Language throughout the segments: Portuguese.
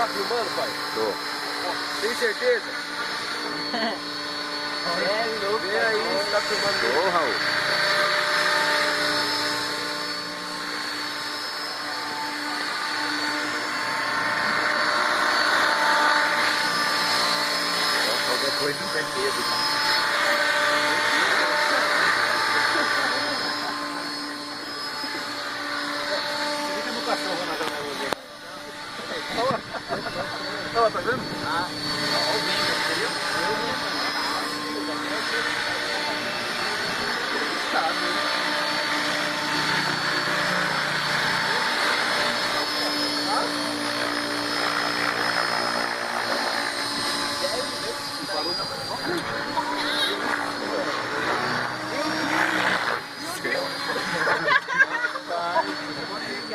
tá filmando, pai? Tô. Tem certeza? É louco. Vê aí se tá filmando. Ô, Raul. Qualquer coisa não tem medo. Fica no cachorro na janela dele. Olha, tá vendo? Ah, olha o vento, entendeu?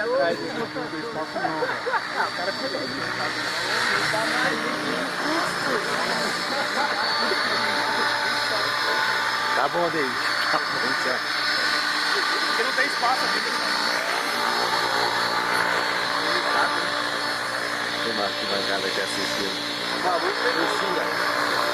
Atrás do espaço não, velho. Ah, o cara Tá bom, David. Tá bom, tchau. porque não tem espaço aqui. Tem uma arquibancada aqui assistindo. Ah, muito bem.